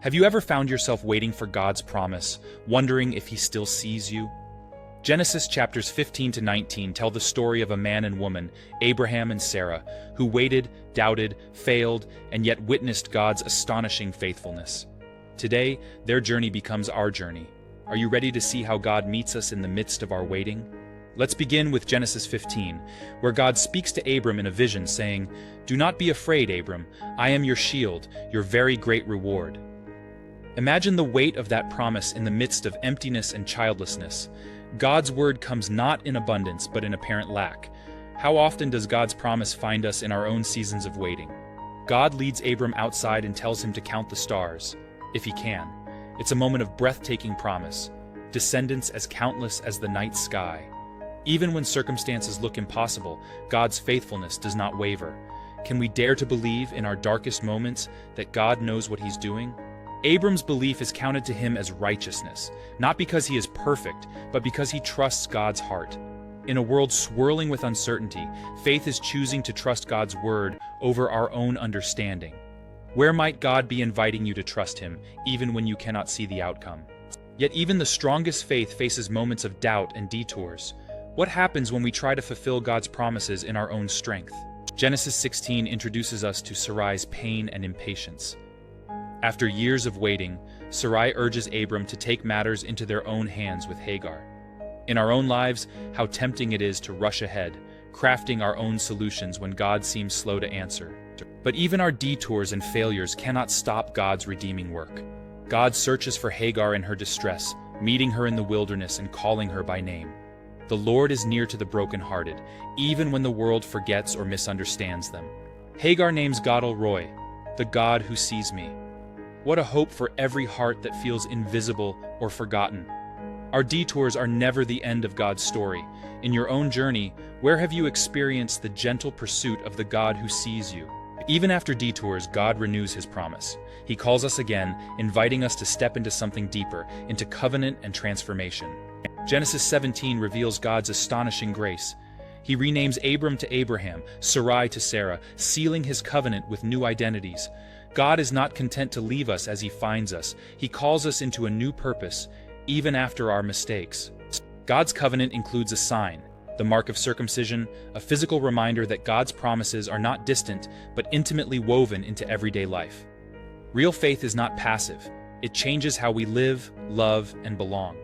Have you ever found yourself waiting for God's promise, wondering if He still sees you? Genesis chapters 15 to 19 tell the story of a man and woman, Abraham and Sarah, who waited, doubted, failed, and yet witnessed God's astonishing faithfulness. Today, their journey becomes our journey. Are you ready to see how God meets us in the midst of our waiting? Let's begin with Genesis 15, where God speaks to Abram in a vision, saying, "Do not be afraid, Abram. I am your shield, your very great reward." Imagine the weight of that promise in the midst of emptiness and childlessness. God's word comes not in abundance, but in apparent lack. How often does God's promise find us in our own seasons of waiting? God leads Abram outside and tells him to count the stars, if he can. It's a moment of breathtaking promise, descendants as countless as the night sky. Even when circumstances look impossible, God's faithfulness does not waver. Can we dare to believe in our darkest moments that God knows what He's doing? Abram's belief is counted to him as righteousness, not because he is perfect, but because he trusts God's heart. In a world swirling with uncertainty, faith is choosing to trust God's word over our own understanding. Where might God be inviting you to trust Him, even when you cannot see the outcome? Yet even the strongest faith faces moments of doubt and detours. What happens when we try to fulfill God's promises in our own strength? Genesis 16 introduces us to Sarai's pain and impatience. After years of waiting, Sarai urges Abram to take matters into their own hands with Hagar. In our own lives, how tempting it is to rush ahead, crafting our own solutions when God seems slow to answer. But even our detours and failures cannot stop God's redeeming work. God searches for Hagar in her distress, meeting her in the wilderness and calling her by name. The Lord is near to the brokenhearted, even when the world forgets or misunderstands them. Hagar names God El Roi, the God who sees me. What a hope for every heart that feels invisible or forgotten. Our detours are never the end of God's story. In your own journey, where have you experienced the gentle pursuit of the God who sees you? Even after detours, God renews His promise. He calls us again, inviting us to step into something deeper, into covenant and transformation. Genesis 17 reveals God's astonishing grace. He renames Abram to Abraham, Sarai to Sarah, sealing His covenant with new identities. God is not content to leave us as He finds us. He calls us into a new purpose, even after our mistakes. God's covenant includes a sign, the mark of circumcision, a physical reminder that God's promises are not distant, but intimately woven into everyday life. Real faith is not passive. It changes how we live, love, and belong.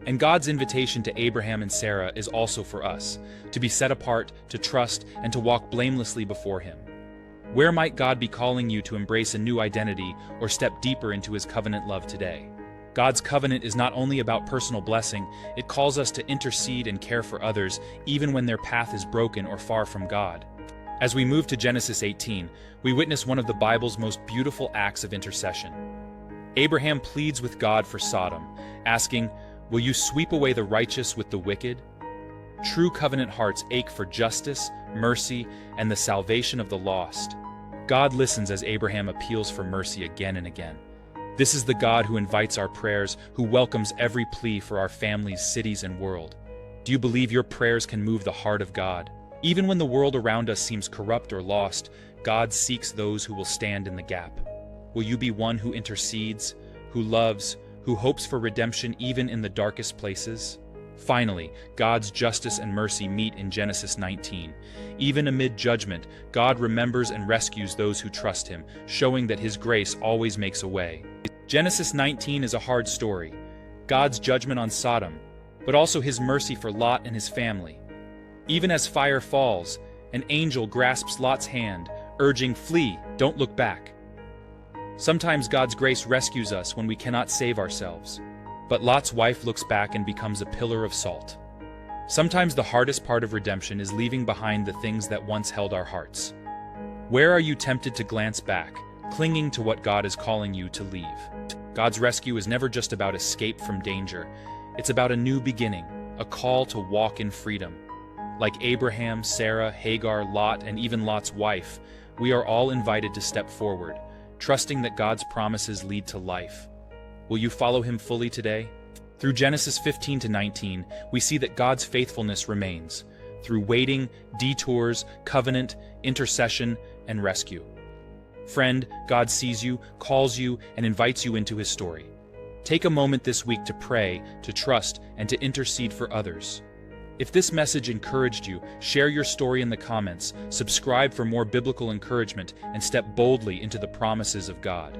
And God's invitation to Abraham and Sarah is also for us, to be set apart, to trust, and to walk blamelessly before Him. Where might God be calling you to embrace a new identity or step deeper into His covenant love today? God's covenant is not only about personal blessing, it calls us to intercede and care for others, even when their path is broken or far from God. As we move to Genesis 18, we witness one of the Bible's most beautiful acts of intercession. Abraham pleads with God for Sodom, asking, "Will you sweep away the righteous with the wicked?" True covenant hearts ache for justice, mercy, and the salvation of the lost. God listens as Abraham appeals for mercy again and again. This is the God who invites our prayers, who welcomes every plea for our families, cities, and world. Do you believe your prayers can move the heart of God? Even when the world around us seems corrupt or lost, God seeks those who will stand in the gap. Will you be one who intercedes, who loves, who hopes for redemption even in the darkest places? Finally, God's justice and mercy meet in Genesis 19. Even amid judgment, God remembers and rescues those who trust Him, showing that His grace always makes a way. Genesis 19 is a hard story. God's judgment on Sodom, but also His mercy for Lot and his family. Even as fire falls, an angel grasps Lot's hand, urging, "Flee, don't look back." Sometimes God's grace rescues us when we cannot save ourselves. But Lot's wife looks back and becomes a pillar of salt. Sometimes the hardest part of redemption is leaving behind the things that once held our hearts. Where are you tempted to glance back, clinging to what God is calling you to leave? God's rescue is never just about escape from danger. It's about a new beginning, a call to walk in freedom. Like Abraham, Sarah, Hagar, Lot, and even Lot's wife, we are all invited to step forward, trusting that God's promises lead to life. Will you follow Him fully today? Through Genesis 15 to 19, we see that God's faithfulness remains, through waiting, detours, covenant, intercession, and rescue. Friend, God sees you, calls you, and invites you into his story. Take a moment this week to pray, to trust, and to intercede for others. If this message encouraged you, share your story in the comments, subscribe for more biblical encouragement, and step boldly into the promises of God.